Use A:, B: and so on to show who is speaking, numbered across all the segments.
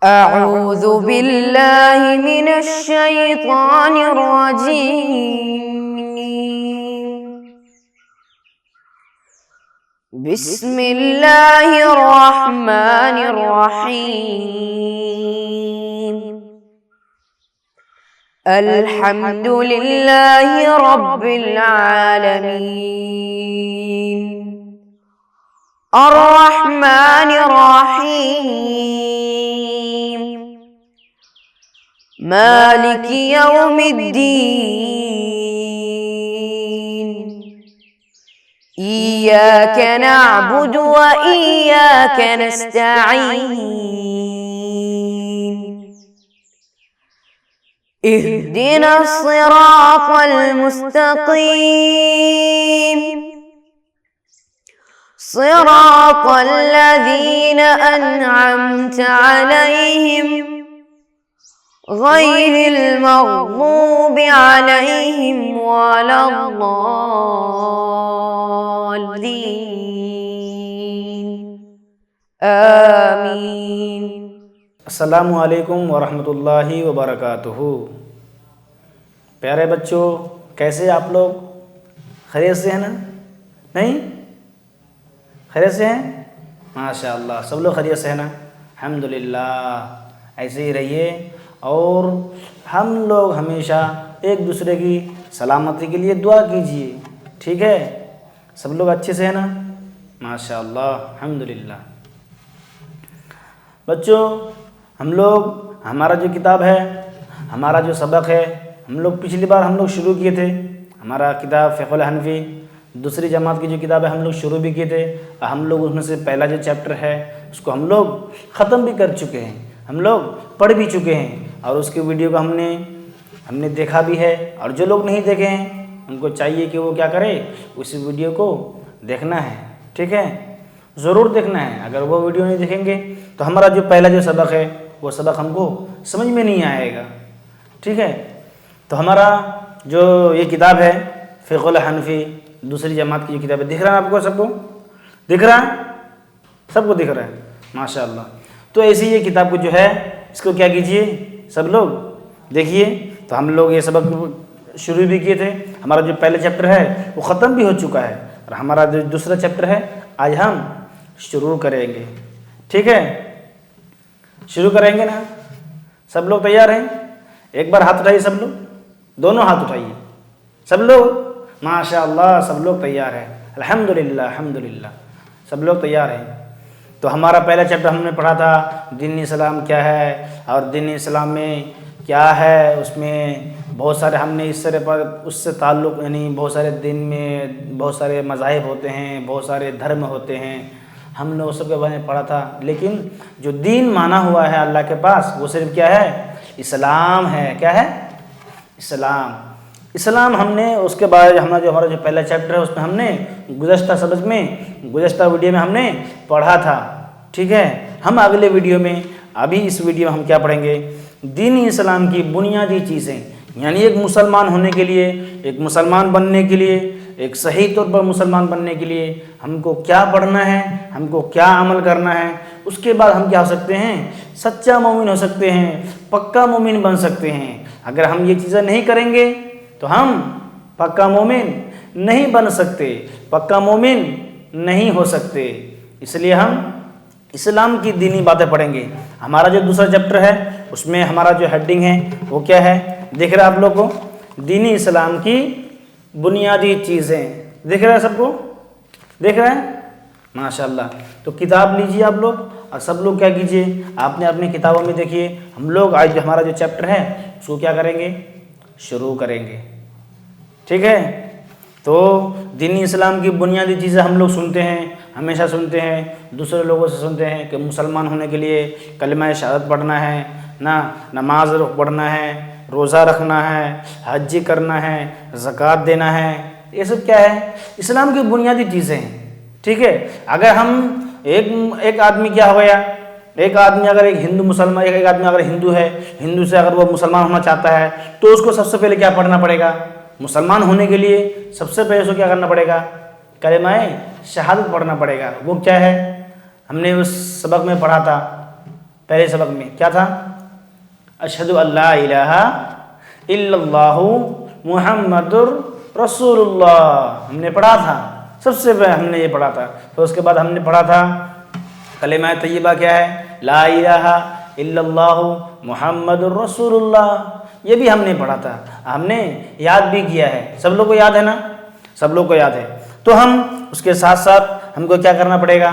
A: أعوذ بالله من الشيطان الرجيم. بسم الله الرحمن الرحيم. الحمد لله رب العالمين الرحمن الرحيم مالك يوم الدين إياك نعبد وإياك نستعين اهدنا الصراط المستقيم صراط الذين أنعمت عليهم غير المغضوب عليهم ولا الضالين آمين.
B: السلام علیکم ورحمۃ اللہ وبرکاتہ. پیارے بچوں، کیسے آپ لوگ؟ خیریت سے ہیں نا؟ نہیں خیریت سے ہیں؟ ماشاء اللہ، سب لوگ خیریت سے ہیں نا؟ الحمدللہ، ایسے ہی رہیے اور ہم لوگ ہمیشہ ایک دوسرے کی سلامتی کے لیے دعا کیجیے، ٹھیک ہے؟ سب لوگ اچھے سے ہیں نا؟ ماشاء اللہ، الحمدللہ. بچوں، ہمارا جو کتاب ہے، ہمارا جو سبق ہے، ہم لوگ پچھلی بار شروع کیے تھے. ہمارا کتاب فقہ الحنفی دوسری جماعت کی جو کتاب ہے ہم لوگ شروع بھی کیے تھے. ہم لوگ اس میں سے پہلا جو چیپٹر ہے اس کو ہم لوگ ختم بھی کر چکے ہیں، ہم لوگ پڑھ بھی چکے ہیں اور اس کی ویڈیو کو ہم نے دیکھا بھی ہے. اور جو لوگ نہیں دیکھے ہیں ان کو چاہیے کہ وہ کیا کرے، اس ویڈیو کو دیکھنا ہے، ٹھیک ہے؟ ضرور دیکھنا ہے. اگر وہ ویڈیو نہیں دیکھیں گے تو ہمارا جو پہلا جو سبق ہے وہ سبق ہم کو سمجھ میں نہیں آئے گا، ٹھیک ہے؟ تو ہمارا جو یہ کتاب ہے فقہ الحنفی دوسری جماعت کی جو کتاب ہے، دکھ رہا ہے آپ کو؟ سب کو دکھ رہا ہے؟ سب کو دکھ رہا ہے؟ ماشاء اللہ. تو ایسی یہ کتاب کو جو ہے اس کو کیا کیجئے، سب لوگ دیکھیے. تو ہم لوگ یہ سبق شروع بھی کیے تھے. ہمارا جو پہلا چیپٹر ہے وہ ختم بھی ہو چکا ہے اور ہمارا جو دوسرا چیپٹر ہے آج ہم شروع کریں گے، ٹھیک ہے؟ شروع کریں گے نا؟ سب لوگ تیار ہیں؟ ایک بار ہاتھ اٹھائیے، سب لوگ دونوں ہاتھ اٹھائیے. سب لوگ ماشاء اللہ، سب لوگ تیار ہیں. الحمدللہ الحمدللہ، سب لوگ تیار ہیں. تو ہمارا پہلا چیپٹر ہم نے پڑھا تھا دین اسلام کیا ہے، اور دین اسلام میں کیا ہے، اس میں بہت سارے ہم نے اس سے تعلق، یعنی بہت سارے دین میں بہت سارے مذاہب ہوتے ہیں، بہت سارے دھرم ہوتے ہیں، ہم نے اس سب کے بارے میں پڑھا تھا. لیکن جو دین مانا ہوا ہے اللہ کے پاس وہ صرف کیا ہے؟ اسلام ہے. کیا ہے؟ اسلام. اسلام ہم نے اس کے بعد ہمارا جو پہلا چیپٹر ہے اس میں ہم نے گزشتہ ویڈیو میں ہم نے پڑھا تھا، ٹھیک ہے؟ ہم اگلے ویڈیو میں، ابھی اس ویڈیو میں ہم کیا پڑھیں گے؟ دین اسلام کی بنیادی چیزیں، یعنی ایک مسلمان ہونے کے لیے، ایک مسلمان بننے کے لیے، ایک صحیح طور پر مسلمان بننے کے لیے ہم کو کیا پڑھنا ہے، ہم کو کیا عمل کرنا ہے. اس کے بعد ہم کیا ہو سکتے ہیں؟ سچا مومن ہو سکتے ہیں، پکا مومن بن سکتے ہیں. اگر ہم یہ چیزیں نہیں کریں گے تو ہم پکا مومن نہیں بن سکتے، پکا مومن نہیں ہو سکتے. اس لیے ہم اسلام کی دینی باتیں پڑھیں گے. ہمارا جو دوسرا چیپٹر ہے اس میں ہمارا جو ہیڈنگ ہے وہ کیا ہے؟ دیکھ رہے ہیں آپ لوگ کو؟ دینی اسلام کی بنیادی چیزیں. دیکھ رہے ہیں؟ سب کو دیکھ رہے ہیں؟ ماشاء اللہ. تو کتاب لیجیے آپ لوگ اور سب لوگ کیا کیجیے، آپ نے اپنی کتابوں میں دیکھیے. ہم لوگ آج ہمارا جو چیپٹر ہے اس کو کیا کریں گے؟ شروع کریں گے، ٹھیک ہے؟ تو دینی اسلام کی بنیادی چیزیں ہم لوگ سنتے ہیں، ہمیشہ سنتے ہیں، دوسرے لوگوں سے سنتے ہیں کہ مسلمان ہونے کے لیے کلمہ شہادت پڑھنا ہے نا، نماز پڑھنا ہے، روزہ رکھنا ہے، حج کرنا ہے، زکوٰۃ دینا ہے. یہ سب کیا ہے؟ اسلام کی بنیادی چیزیں ہیں، ٹھیک ہے؟ اگر ہم ایک آدمی کیا ہو گیا، ایک آدمی اگر ایک آدمی اگر ہندو ہے، ہندو سے اگر وہ مسلمان ہونا چاہتا ہے تو اس کو سب سے پہلے کیا پڑھنا پڑے گا؟ مسلمان ہونے کے لیے سب سے پہلے اس کو کیا کرنا پڑے گا؟ کلمہ شہادت پڑھنا پڑے گا. وہ کیا ہے؟ ہم نے اس سبق میں پڑھا تھا پہلے سبق میں کیا تھا؟ اشہد ان لا الہ الا اللہ محمد رسول اللہ ہم نے پڑھا تھا، سب سے پہلے ہم نے یہ پڑھا تھا. تو اس کے بعد ہم نے پڑھا تھا کلمہ طیبہ کیا ہے؟ لا الہ الا اللہ محمد رسول اللہ. یہ بھی ہم نے پڑھا تھا، ہم نے یاد بھی کیا ہے. سب لوگ کو یاد ہے نا؟ سب لوگ کو یاد ہے. تو ہم اس کے ساتھ ساتھ ہم کو کیا کرنا پڑے گا؟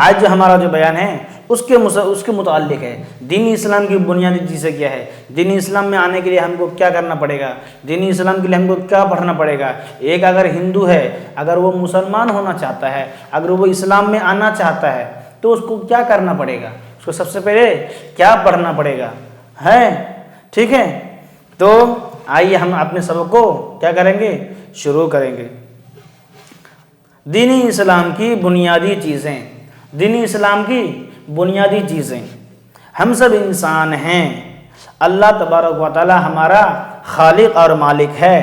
B: آج جو ہمارا جو بیان ہے اس کے متعلق ہے دین اسلام کی بنیادی چیزیں کیا ہے، دین اسلام میں آنے کے لیے ہم کو کیا کرنا پڑے گا، دین اسلام کے لیے ہم کو کیا پڑھنا پڑے گا. ایک اگر ہندو ہے، اگر وہ مسلمان ہونا چاہتا ہے، اگر وہ اسلام میں آنا چاہتا ہے تو اس کو کیا کرنا پڑے گا؟ اس کو سب سے پہلے کیا پڑھنا پڑے گا ہے؟ ٹھیک ہے، تو آئیے ہم اپنے سبق کو کیا کریں گے؟ شروع کریں گے. دین اسلام کی بنیادی چیزیں، دین اسلام کی بنیادی چیزیں. ہم سب انسان ہیں، اللہ تبارک و تعالی ہمارا خالق اور مالک ہے.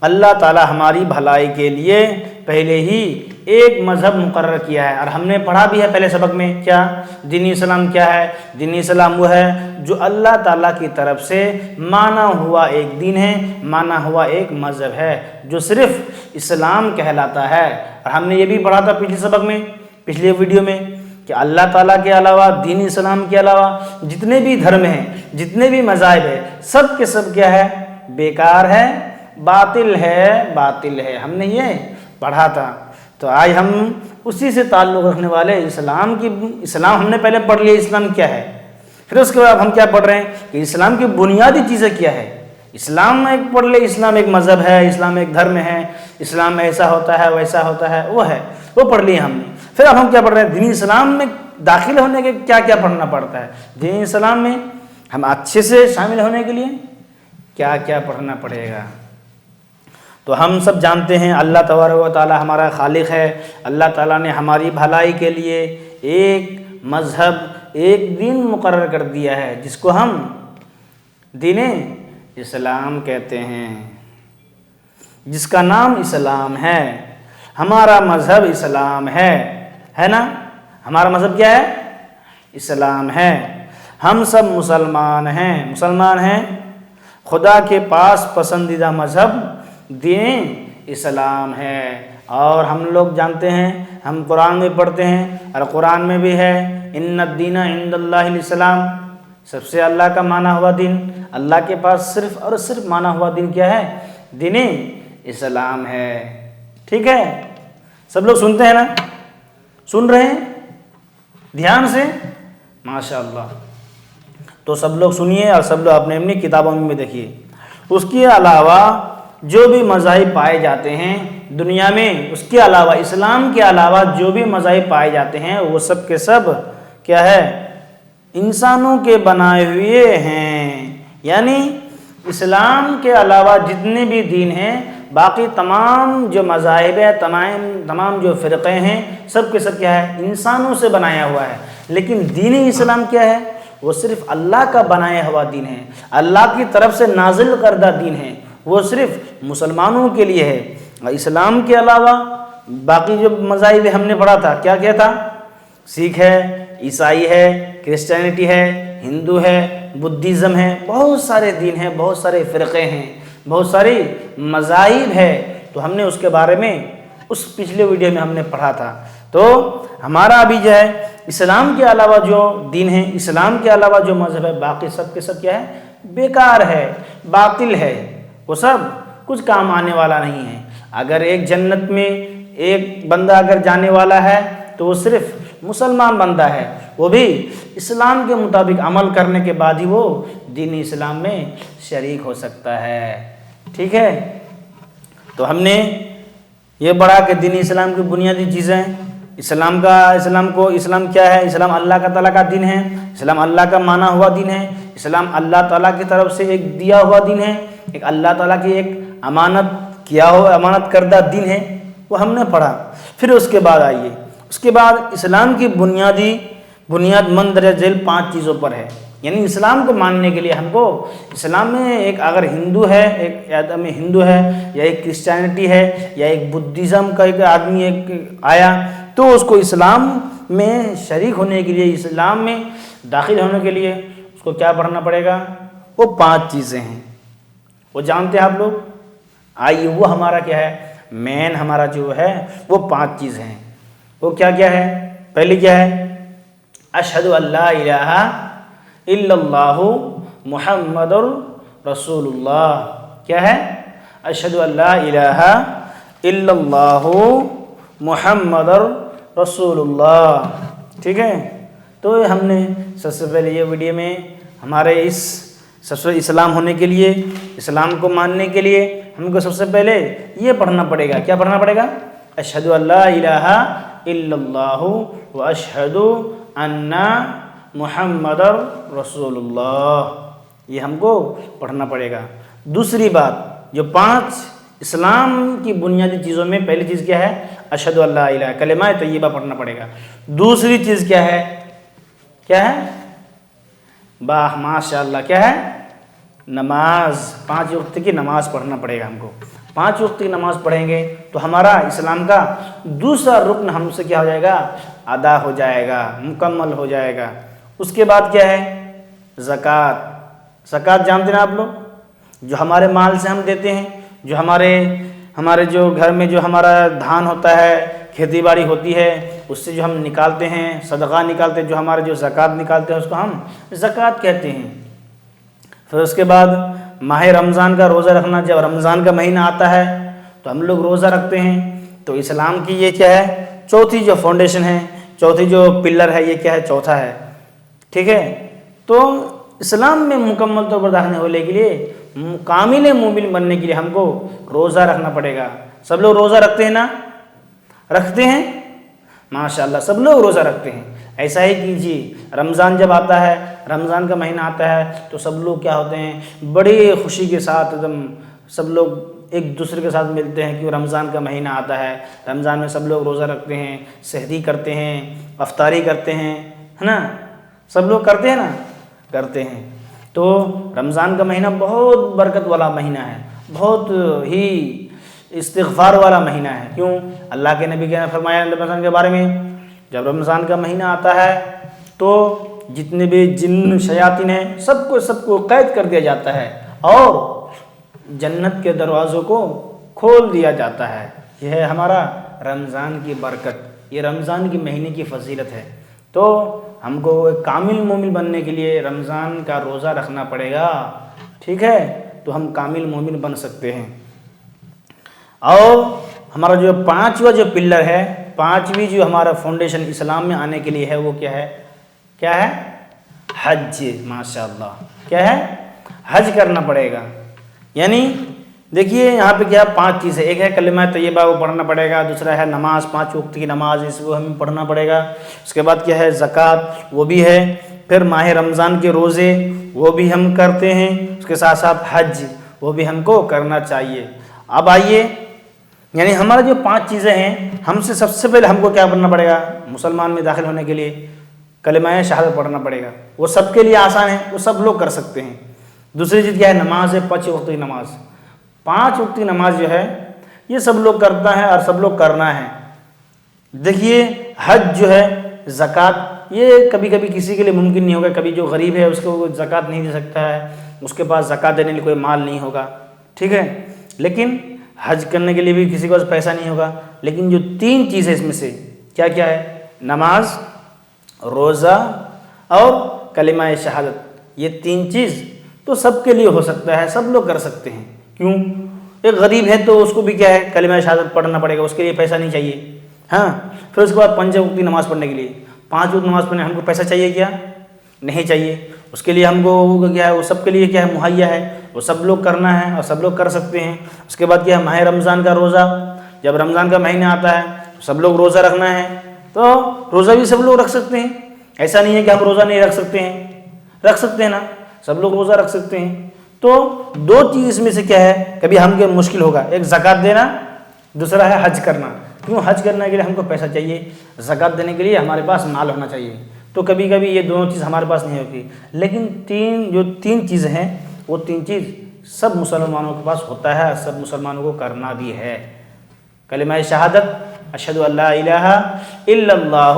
B: اللہ تعالی ہماری بھلائی کے لیے پہلے ہی ایک مذہب مقرر کیا ہے، اور ہم نے پڑھا بھی ہے پہلے سبق میں. کیا دین اسلام کیا ہے؟ دین اسلام وہ ہے جو اللہ تعالیٰ کی طرف سے مانا ہوا ایک دین ہے، مانا ہوا ایک مذہب ہے جو صرف اسلام کہلاتا ہے. اور ہم نے یہ بھی پڑھا تھا پچھلے سبق میں، پچھلے ویڈیو میں، کہ اللہ تعالیٰ کے علاوہ، دین اسلام کے علاوہ جتنے بھی دھرم ہیں، جتنے بھی مذاہب ہیں، سب کے سب کیا ہے؟ بیکار ہے، باطل ہے، باطل ہے. ہم نے یہ پڑھا تھا. تو آج ہم اسی سے تعلق رکھنے والے اسلام ہم نے پہلے پڑھ لیا اسلام کیا ہے، پھر اس کے بعد ہم کیا پڑھ رہے ہیں کہ اسلام کی بنیادی چیزیں کیا ہے. اسلام میں ایک پڑھ لے، اسلام ایک مذہب ہے، اسلام ایک دھرم ہے، اسلام میں ایسا ہوتا ہے، ویسا ہوتا ہے، وہ ہے، وہ پڑھ لیے ہم نے. پھر اب ہم کیا پڑھ رہے ہیں؟ دین اسلام میں داخل ہونے کے کیا کیا پڑھنا پڑتا ہے، دین اسلام میں ہم اچھے سے شامل ہونے کے لیے کیا کیا پڑھنا پڑے گا. تو ہم سب جانتے ہیں اللہ تبارک و تعالی ہمارا خالق ہے. اللہ تعالیٰ نے ہماری بھلائی کے لیے ایک مذہب، ایک دین مقرر کر دیا ہے جس کو ہم دین اسلام کہتے ہیں، جس کا نام اسلام ہے. ہمارا مذہب اسلام ہے نا؟ ہمارا مذہب کیا ہے؟ اسلام ہے. ہم سب مسلمان ہیں. خدا کے پاس پسندیدہ مذہب دین اسلام ہے. اور ہم لوگ جانتے ہیں، ہم قرآن میں پڑھتے ہیں، اور قرآن میں بھی ہے ان الدین عند اللہ الاسلام. سب سے اللہ کا مانا ہوا دین، اللہ کے پاس صرف اور صرف مانا ہوا دین کیا ہے؟ دین اسلام ہے. ٹھیک ہے، سب لوگ سنتے ہیں نا؟ سن رہے ہیں دھیان سے؟ ماشاء اللہ. تو سب لوگ سنیے اور سب لوگ اپنے اپنی کتابوں میں دیکھیے. اس کے علاوہ جو بھی مذاہب پائے جاتے ہیں دنیا میں، اس کے علاوہ، اسلام کے علاوہ جو بھی مذاہب پائے جاتے ہیں وہ سب کے سب کیا ہے؟ انسانوں کے بنائے ہوئے ہیں. یعنی اسلام کے علاوہ جتنے بھی دین ہیں، باقی تمام جو مذاہب ہیں، تمام جو فرقے ہیں، سب کے سب کیا ہے؟ انسانوں سے بنایا ہوا ہے. لیکن دین اسلام کیا ہے؟ وہ صرف اللہ کا بنایا ہوا دین ہے، اللہ کی طرف سے نازل کردہ دین ہے. وہ صرف مسلمانوں کے لیے ہے. اسلام کے علاوہ باقی جو مذاہب ہم نے پڑھا تھا، کیا کیا تھا؟ سکھ ہے، عیسائی ہے، کرسچینٹی ہے، ہندو ہے، بدھزم ہے، بہت سارے دین ہیں، بہت سارے فرقے ہیں، بہت ساری مذاہب ہے. تو ہم نے اس کے بارے میں اس پچھلے ویڈیو میں ہم نے پڑھا تھا. تو ہمارا ابھی جو ہے اسلام کے علاوہ جو دین ہے، اسلام کے علاوہ جو مذہب ہے، باقی سب کے سب کیا ہے؟ بیکار ہے، باطل ہے. وہ سب کچھ کام آنے والا نہیں ہے. اگر ایک جنت میں ایک بندہ اگر جانے والا ہے تو وہ صرف مسلمان بندہ ہے، وہ بھی اسلام کے مطابق عمل کرنے کے بعد ہی وہ دین اسلام میں شریک ہو سکتا ہے. ٹھیک ہے، تو ہم نے یہ پڑھا کہ دین اسلام کی بنیادی چیزیں. اسلام کیا ہے؟ اسلام اللہ کا تعالیٰ کا دین ہے. اسلام اللہ کا مانا ہوا دین ہے. اسلام اللہ تعالیٰ کی طرف سے ایک دیا ہوا دین ہے، ایک اللہ تعالیٰ کی ایک امانت کردہ دین ہے. وہ ہم نے پڑھا. پھر اس کے بعد آئیے، اس کے بعد اسلام کی بنیاد مندرجہ ذیل 5 چیزوں پر ہے. یعنی اسلام کو ماننے کے لیے ہم کو اسلام میں ایک اگر ہندو ہے، ایک آدمی ہندو ہے، یا ایک کرسچینٹی ہے، یا ایک بدھزم کا ایک آدمی ایک آیا، تو اس کو اسلام میں شریک ہونے کے لیے، اسلام میں داخل ہونے کے لیے اس کو کیا پڑھنا پڑے گا؟ وہ 5 چیزیں ہیں، وہ جانتے ہیں آپ لوگ؟ آئیے وہ ہمارا کیا ہے، مین ہمارا جو ہے وہ 5 چیزیں ہیں۔ وہ کیا کیا ہے؟ پہلی کیا ہے؟ اشہد ان لا الہ الا اللہ محمد رسول اللہ۔ کیا ہے؟ اشہد ان لا الہ الا اللہ محمد رسول اللہ۔ ٹھیک ہے، تو ہم نے سب سے پہلے یہ ویڈیو میں ہمارے اس سب سے اسلام ہونے کے لیے، اسلام کو ماننے کے لیے ہم کو سب سے پہلے یہ پڑھنا پڑے گا۔ کیا پڑھنا پڑے گا؟ اشہد ان لا الہ الا اللہ واشہد ان محمد رسول اللہ، یہ ہم کو پڑھنا پڑے گا۔ دوسری بات، جو 5 اسلام کی بنیادی چیزوں میں پہلی چیز کیا ہے؟ اشہد ان لا الہ، کلمہ طیبہ پڑھنا پڑے گا۔ دوسری چیز کیا ہے؟ کیا ہے؟ واہ ماشاء اللہ، کیا ہے؟ نماز، 5 وقت کی نماز پڑھنا پڑے گا ہم کو۔ 5 وقت کی نماز پڑھیں گے تو ہمارا اسلام کا دوسرا رکن ہم سے کیا ہو جائے گا؟ ادا ہو جائے گا، مکمل ہو جائے گا۔ اس کے بعد کیا ہے؟ زکوٰۃ۔ زکوٰۃ جانتے ہیں آپ لوگ؟ جو ہمارے مال سے ہم دیتے ہیں، جو ہمارے جو گھر میں جو ہمارا دھان ہوتا ہے، کھیتی باڑی ہوتی ہے، اس سے جو ہم نکالتے ہیں، صدقہ نکالتے ہیں، جو ہمارے جو زکوٰۃ نکالتے ہیں اس کو ہم زکوٰۃ کہتے ہیں۔ پھر اس کے بعد ماہ رمضان کا روزہ رکھنا، جب رمضان کا مہینہ آتا ہے تو ہم لوگ روزہ رکھتے ہیں۔ تو اسلام کی یہ کیا ہے؟ چوتھی جو فاؤنڈیشن ہے، چوتھی جو پلر ہے، یہ کیا ہے؟ چوتھا ہے۔ ٹھیک ہے، تو اسلام میں مکمل طور پر داخل ہونے کے لیے، کامل مومن بننے کے لیے ہم کو روزہ رکھنا پڑے گا۔ سب لوگ روزہ رکھتے ہیں نا؟ رکھتے ہیں؟ ماشاءاللہ سب لوگ روزہ رکھتے ہیں۔ ایسا ہی کیجیے، رمضان جب آتا ہے، رمضان کا مہینہ آتا ہے تو سب لوگ کیا ہوتے ہیں؟ بڑی خوشی کے ساتھ ایک دم سب لوگ ایک دوسرے کے ساتھ ملتے ہیں کہ رمضان کا مہینہ آتا ہے۔ رمضان میں سب لوگ روزہ رکھتے ہیں، سحری کرتے ہیں، افطاری کرتے ہیں، ہے نا؟ سب لوگ کرتے ہیں نا؟ کرتے ہیں۔ تو رمضان کا مہینہ بہت برکت والا مہینہ ہے، بہت ہی استغفار والا مہینہ ہے۔ کیوں؟ اللہ کے نبی نے فرمایا رمضان کے بارے میں، جب رمضان کا مہینہ آتا ہے تو جتنے بھی جن شیاطین ہیں سب کو قید کر دیا جاتا ہے اور جنت کے دروازوں کو کھول دیا جاتا ہے۔ یہ ہے ہمارا رمضان کی برکت، یہ رمضان کے مہینے کی فضیلت ہے۔ تو ہم کو ایک کامل مومن بننے کے لیے رمضان کا روزہ رکھنا پڑے گا۔ ٹھیک ہے، تو ہم کامل مومن بن سکتے ہیں۔ اور ہمارا جو 5واں جو پلر ہے، 5ویں جو ہمارا فاؤنڈیشن اسلام میں آنے کے لیے ہے، وہ کیا ہے؟ کیا ہے؟ حج۔ ماشاءاللہ، کیا ہے؟ حج کرنا پڑے گا۔ یعنی دیکھیے یہاں پہ کیا 5 چیزیں، ایک ہے کلمہ طیبہ، وہ پڑھنا پڑے گا۔ دوسرا ہے نماز، 5 وقت کی نماز، اس کو ہمیں پڑھنا پڑے گا۔ اس کے بعد کیا ہے؟ زکوٰۃ، وہ بھی ہے۔ پھر ماہ رمضان کے روزے، وہ بھی ہم کرتے ہیں۔ اس کے ساتھ ساتھ حج، وہ بھی ہم کو کرنا چاہیے۔ اب آئیے، یعنی ہمارا جو 5 چیزیں ہیں، ہم سے سب سے پہلے ہم کو کیا پڑھنا پڑے گا؟ مسلمان میں داخل ہونے کے لیے کلمہ شہادت پڑھنا پڑے گا۔ وہ سب کے لیے آسان ہے، وہ سب لوگ کر سکتے ہیں۔ دوسری چیز کیا ہے؟ نماز ہے، 5 وقت کی نماز۔ 5 وقت کی نماز جو ہے یہ سب لوگ کرتا ہے اور سب لوگ کرنا ہے۔ دیکھیے حج جو ہے، زکوٰۃ، یہ کبھی کبھی کسی کے لیے ممکن نہیں ہوگا۔ کبھی جو غریب ہے اس کو زکوٰۃ نہیں دے سکتا ہے، اس کے پاس زکوٰۃ دینے کے لیے کوئی مال نہیں ہوگا، ٹھیک ہے۔ لیکن حج کرنے کے لیے بھی کسی کے پاس پیسہ نہیں ہوگا۔ لیکن جو 3 چیزیں اس میں سے کیا کیا ہے؟ نماز، روزہ اور کلمہ شہادت، یہ 3 چیز تو سب کے لیے ہو سکتا ہے، سب لوگ کر سکتے ہیں۔ کیوں؟ ایک غریب ہے تو اس کو بھی کیا ہے؟ کلمہ شہادت پڑھنا پڑے گا، اس کے لیے پیسہ نہیں چاہیے۔ ہاں، پھر اس کے بعد 5 وقت کی نماز پڑھنے کے لیے، 5 وقت نماز پڑھنے ہم کو پیسہ چاہیے کیا؟ نہیں چاہیے۔ اس کے لیے ہم کو کیا ہے؟ وہ سب کے لیے کیا ہے؟ مہیا ہے، وہ سب لوگ کرنا ہے اور سب لوگ کر سکتے ہیں۔ اس کے بعد کیا ہے؟ ماہ رمضان کا روزہ، جب رمضان کا مہینہ آتا ہے تو سب لوگ روزہ رکھنا ہے، تو روزہ بھی سب لوگ رکھ سکتے ہیں۔ ایسا نہیں ہے کہ ہم روزہ نہیں رکھ سکتے ہیں، رکھ سکتے ہیں نا، سب لوگ روزہ رکھ سکتے ہیں۔ تو 2 چیز اس میں سے کیا ہے؟ کبھی ہم کے مشکل ہوگا، ایک زکوٰۃ دینا، دوسرا ہے حج کرنا۔ کیوں؟ حج کرنے کے لیے ہم کو پیسہ چاہیے، زکوٰۃ دینے کے لیے ہمارے پاس مال ہونا چاہیے۔ تو کبھی کبھی یہ دونوں چیز ہمارے پاس نہیں ہوتی، لیکن 3 چیزیں ہیں، وہ 3 چیز سب مسلمانوں کے پاس ہوتا ہے، سب مسلمانوں کو کرنا بھی ہے۔ کلمہ شہادت، اشہدو ان لا الہ الا اللہ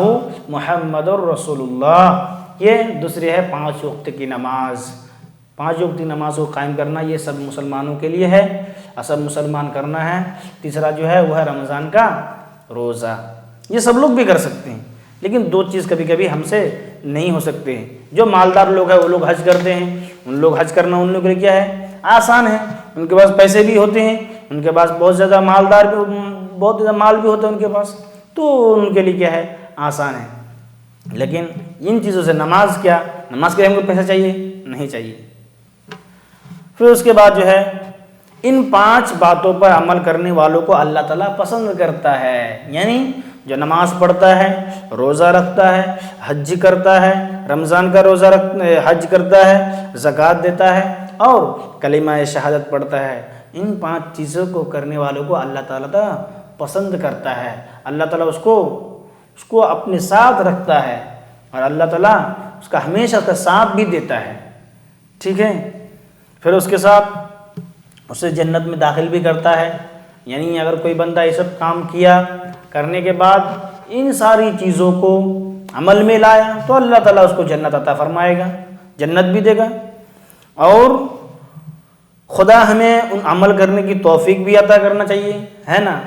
B: محمد الرسول اللہ۔ یہ دوسری ہے 5 وقت کی نماز۔ 5 وقت کی نماز کو قائم کرنا یہ سب مسلمانوں کے لیے ہے، سب مسلمان کرنا ہے۔ تیسرا جو ہے وہ ہے رمضان کا روزہ، یہ سب لوگ بھی کر سکتے ہیں، لیکن 2 چیز کبھی کبھی ہم سے نہیں ہو سکتے ہیں۔ جو مالدار لوگ ہیں وہ لوگ حج کرتے ہیں، ان لوگ حج کرنا ان لوگوں کے لیے کیا ہے؟ آسان ہے، ان کے پاس پیسے بھی ہوتے ہیں، ان کے پاس بہت زیادہ مال بھی ہوتا ہے ان کے پاس، تو ان کے لیے کیا ہے؟ آسان ہے۔ لیکن ان چیزوں سے نماز کیا؟ نماز کے لیے ہم کو پیسہ چاہیے؟ نہیں چاہیے۔ پھر اس کے بعد جو ہے ان 5 باتوں پر عمل کرنے والوں کو اللہ تعالیٰ پسند کرتا ہے، یعنی جو نماز پڑھتا ہے، روزہ رکھتا ہے، حج کرتا ہے، رمضان کا روزہ حج کرتا ہے، زکوٰۃ دیتا ہے اور کلمہ شہادت پڑھتا ہے، ان 5 چیزوں کو کرنے والوں کو اللہ تعالیٰ پسند کرتا ہے۔ اللہ تعالیٰ اس کو اپنے ساتھ رکھتا ہے اور اللہ تعالیٰ اس کا ہمیشہ اس کا ساتھ بھی دیتا ہے، ٹھیک ہے۔ پھر اس کے ساتھ اسے جنت میں داخل بھی کرتا ہے، یعنی اگر کوئی بندہ یہ سب کام کیا کرنے کے بعد ان ساری چیزوں کو عمل میں لایا تو اللہ تعالیٰ اس کو جنت عطا فرمائے گا، جنت بھی دے گا، اور خدا ہمیں ان عمل کرنے کی توفیق بھی عطا کرنا چاہیے، ہے نا۔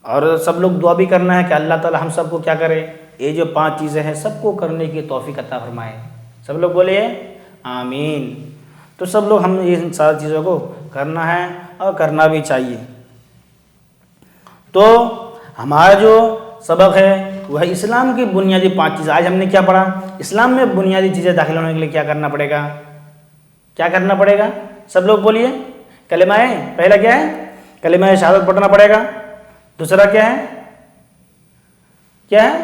B: اور سب لوگ دعا بھی کرنا ہے کہ اللہ تعالیٰ ہم سب کو کیا کرے؟ یہ جو 5 چیزیں ہیں سب کو کرنے کی توفیق عطا فرمائے۔ سب لوگ بولے آمین۔ تو سب لوگ ہم ان ساری چیزوں کو کرنا ہے اور کرنا بھی چاہیے۔ تو ہمارا جو سبق ہے وہ ہے اسلام کی بنیادی 5 چیزیں۔ آج ہم نے کیا پڑھا؟ اسلام میں بنیادی چیزیں داخل ہونے کے لیے کیا کرنا پڑے گا؟ کیا کرنا پڑے گا؟ سب لوگ بولیے۔ کلمہ پہلا کیا ہے؟ کلمہ شہادت پڑھنا پڑے گا۔ دوسرا کیا ہے؟ کیا ہے؟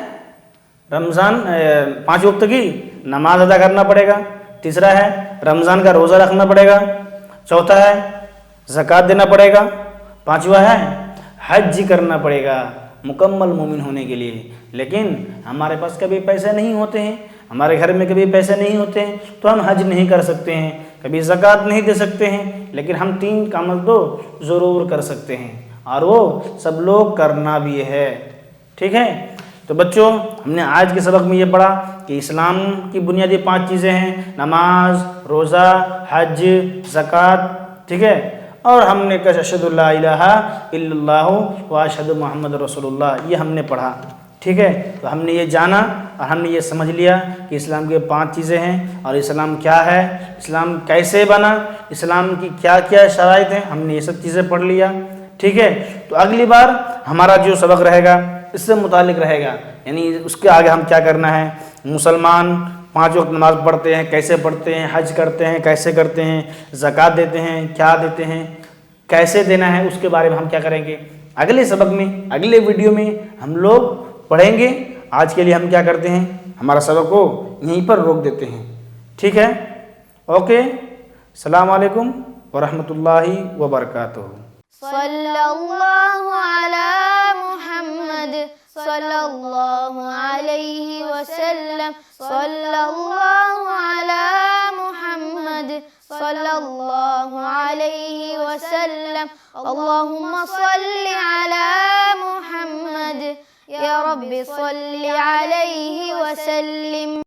B: رمضان 5 وقت کی نماز ادا کرنا پڑے گا۔ تیسرا ہے رمضان کا روزہ رکھنا پڑے گا۔ چوتھا ہے زکوٰۃ دینا پڑے گا۔ 5واں ہے حج کرنا پڑے گا مکمل مومن ہونے کے لیے۔ لیکن ہمارے پاس کبھی پیسے نہیں ہوتے ہیں، ہمارے گھر میں کبھی پیسے نہیں ہوتے ہیں تو ہم حج نہیں کر سکتے ہیں، کبھی زکوٰۃ نہیں دے سکتے ہیں، لیکن ہم 3 کا عمل تو ضرور کر سکتے ہیں اور وہ سب لوگ کرنا بھی ہے، ٹھیک ہے۔ تو بچوں ہم نے آج کے سبق میں یہ پڑھا کہ اسلام کی بنیادی 5 چیزیں ہیں، نماز، روزہ، حج، زکوٰۃ، ٹھیک ہے۔ اور ہم نے کہا اشہدو لا الہ الا اللہ و اشہدو محمد رسول اللہ، یہ ہم نے پڑھا، ٹھیک ہے۔ تو ہم نے یہ جانا اور ہم نے یہ سمجھ لیا کہ اسلام کے 5 چیزیں ہیں اور اسلام کیا ہے، اسلام کیسے بنا، اسلام کی کیا کیا شرائط ہیں، ہم نے یہ سب چیزیں پڑھ لیا، ٹھیک ہے۔ تو اگلی بار ہمارا جو سبق رہے گا اس سے متعلق رہے گا، یعنی اس کے آگے ہم کیا کرنا ہے۔ مسلمان 5 وقت نماز پڑھتے ہیں، کیسے پڑھتے ہیں، حج کرتے ہیں کیسے کرتے ہیں، زکوٰۃ دیتے ہیں کیا دیتے ہیں، کیسے دینا ہے، اس کے بارے میں ہم کیا کریں گے اگلے سبق میں، اگلے ویڈیو میں ہم لوگ پڑھیں گے۔ آج کے لیے ہم کیا کرتے ہیں، ہمارا سبق کو یہیں پر روک دیتے ہیں، ٹھیک ہے۔ اوکے، السلام علیکم ورحمۃ اللہ وبرکاتہ۔
C: صلی اللہ علی محمد صلی اللہ علیہ وسلم، صلی اللہ علی محمد صلی اللہ علیہ وسلم، اللہم صلی علی محمد یا رب صلی علیہ وسلم۔